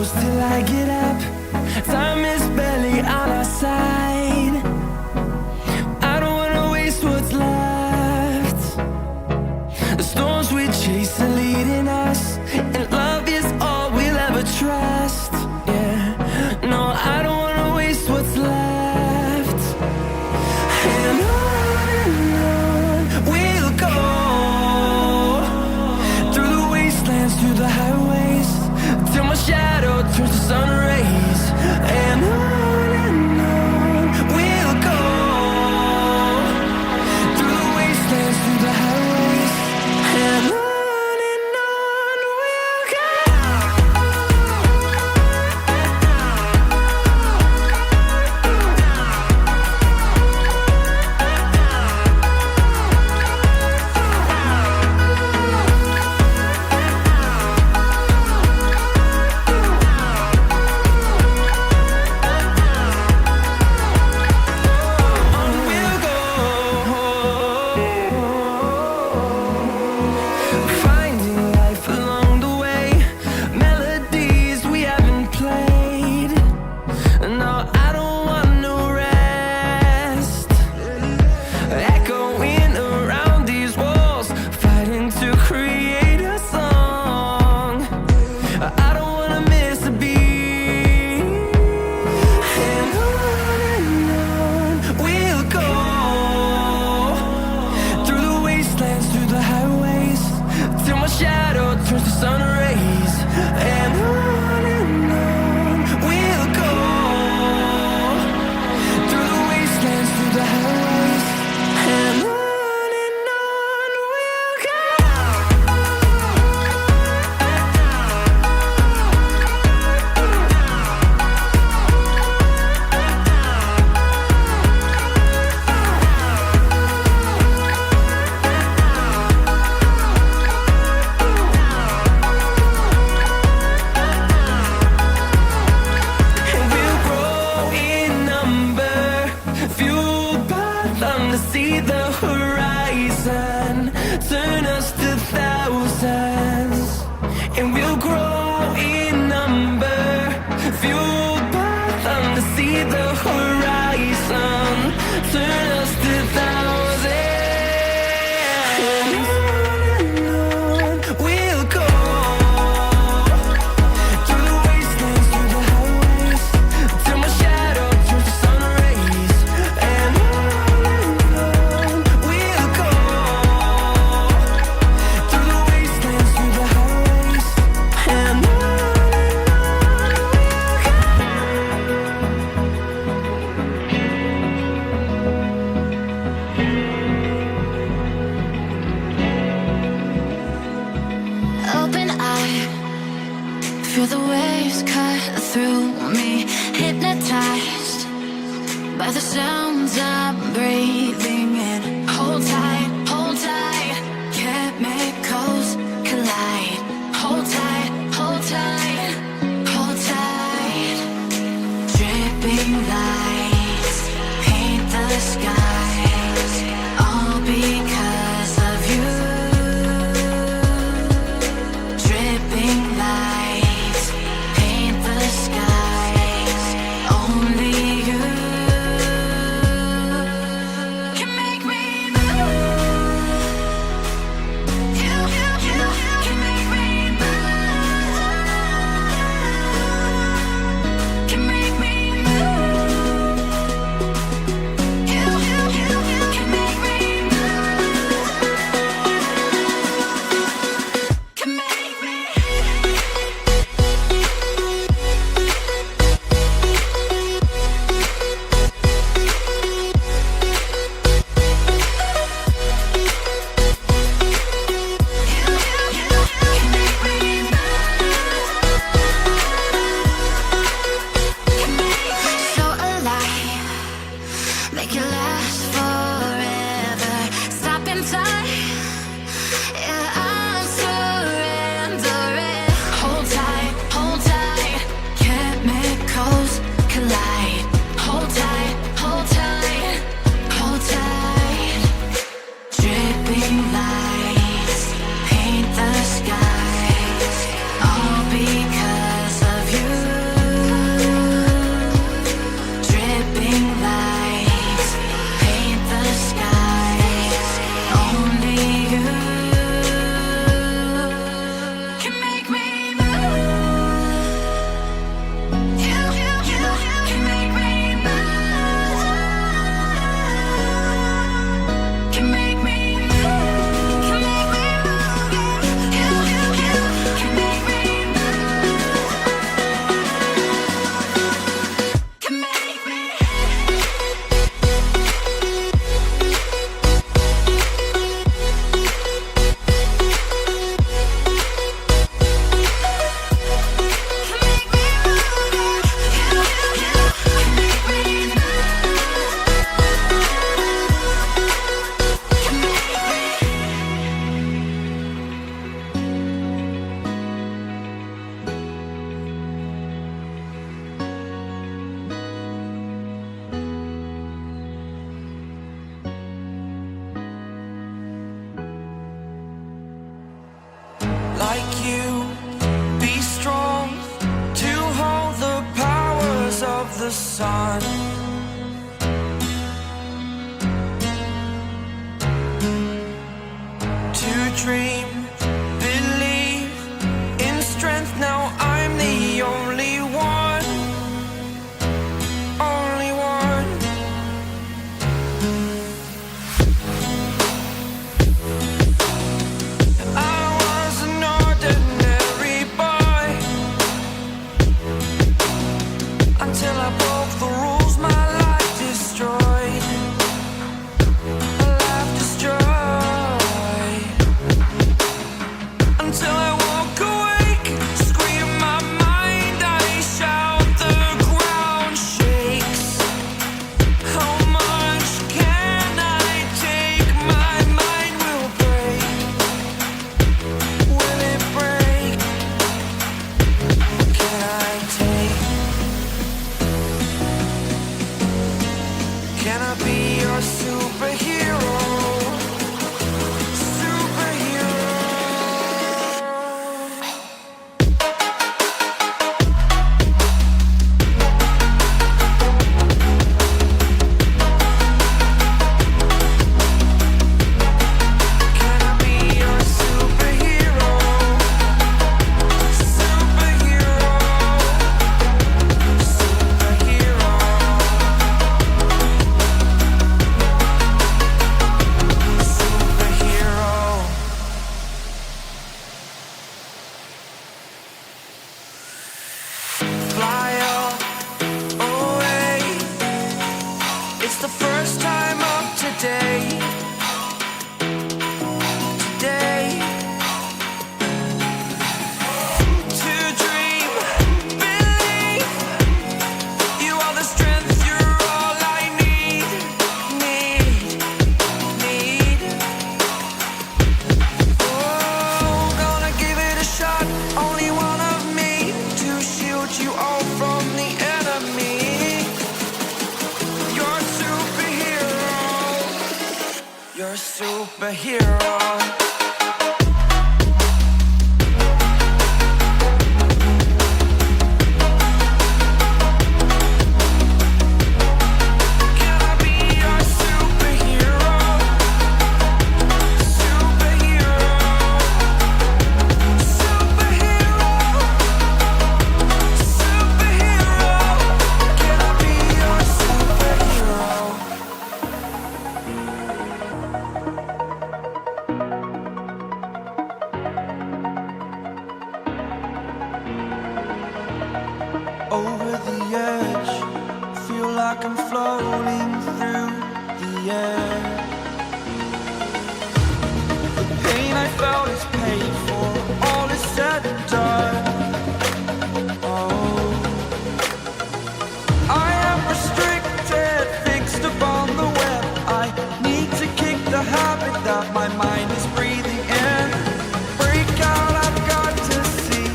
close till I get up. Time is barely on our side. I don't wanna waste what's left. The storms we chase are leading us, and love is all we'll ever trust. Yeah, no, I don't wanna waste what's left. And on we'll go, through the wastelands, through the highways, till my shadow turns to sun rays. And on we'll go, through the wastelands, through the highways, and on we'll go. Finding life along the way, melodies we haven't played. No, I don't want no rest. Echoing around these walls, fighting to create a song. I don't wanna miss a beat. And on we'll go, through the wastelands, through the highways, till my shadow turns to sun rays. And on we'll go, through the wastelands, through the highways, and on we'll go. And we'll grow in number, fueled by them to see the horizon, turn us to thousands. And we'll grow in number, fueled by them to see the horizon, turn us to thousands. And on we'll go, through the wastelands, through the highways, till my shadow turns to sun rays. And on we'll go, through the wastelands, through the highways, and on we'll go. Open eye, feel the waves cut through me, hypnotized by the sounds I'm breathing in. Hold tight, chemicals collide. Hold tight, hold tight, hold tight. Dripping lights paint the skies, all because of you. Dripping lights paint the skies, only you. sun. To dream, believe in strength. Now I'm the only one, only one. I was an ordinary boy until I broke the rules. My life destroyed, a life destroyed. Until I walk awake, scream my mind, I shout, the ground shakes. How much can I take? My mind will break. Will it break? Can I take? Can I be your superhero? Superhero. Can I be your superhero? Superhero. Superhero. Superhero. Fly away. It's the first time of today. Today. To dream, believe. You are the strength, you're all I need. Need. Oh, gonna give it a shot. Only one of me to shield you all from the enemy. You're a superhero. You're a superhero. Can I be your superhero? Superhero. Superhero. Superhero. Can I be your superhero? Over the edge, feel like I'm floating through the air. The pain I felt is paid for, all is said and done. Oh, I am restricted, fixed upon the web. I need to kick the habit that my mind is breathing in. Break out, I've got to see.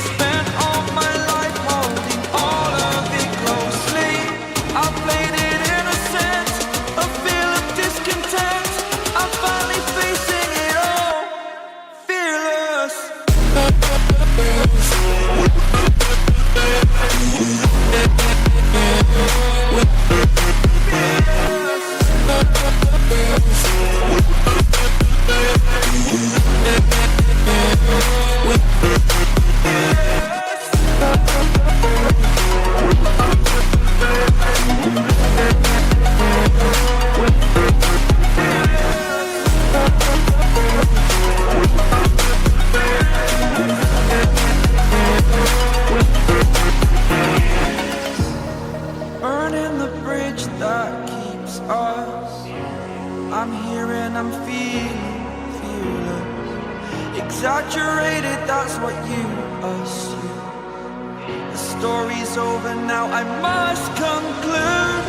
Spent all my life holding all of it closely. I played it innocent, a feel of discontent. I'm finally facing it all, fearless. Burning the bridge that keeps us. I'm here and I'm feeling fearless. Exaggerated, that's what you assume. The story's over now, I must conclude.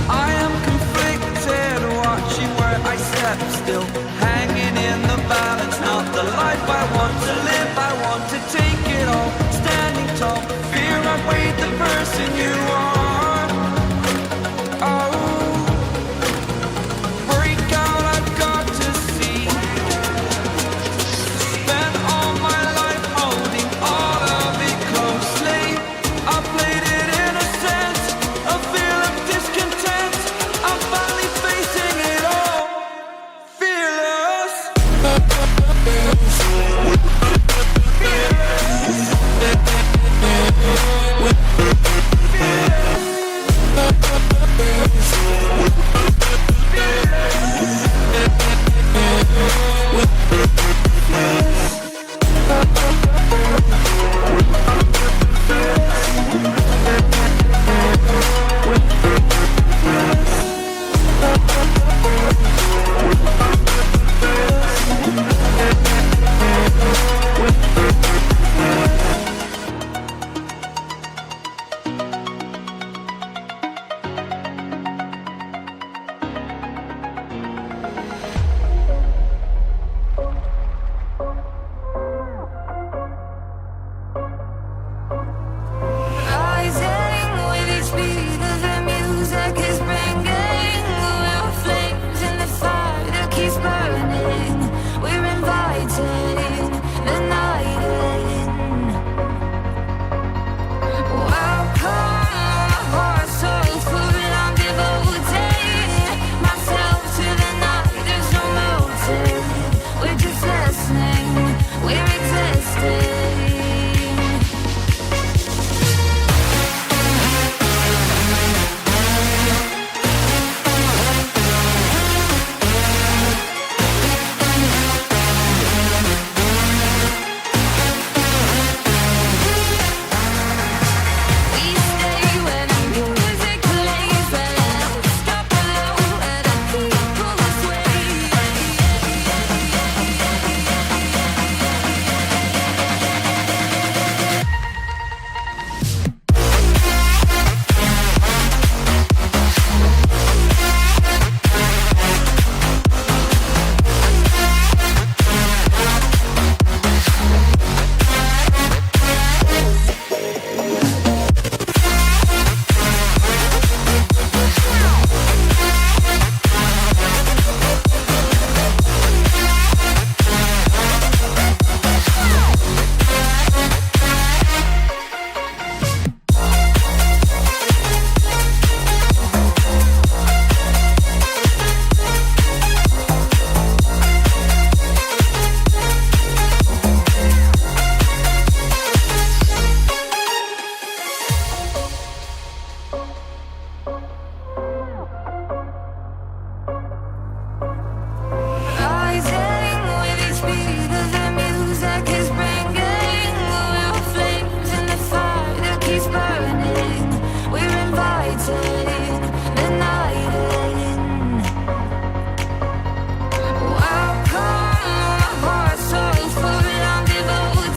I am conflicted, watching where I step still, hanging in the balance. Not the life I want to live, I want to take it all. Standing tall, fear I weighed the person you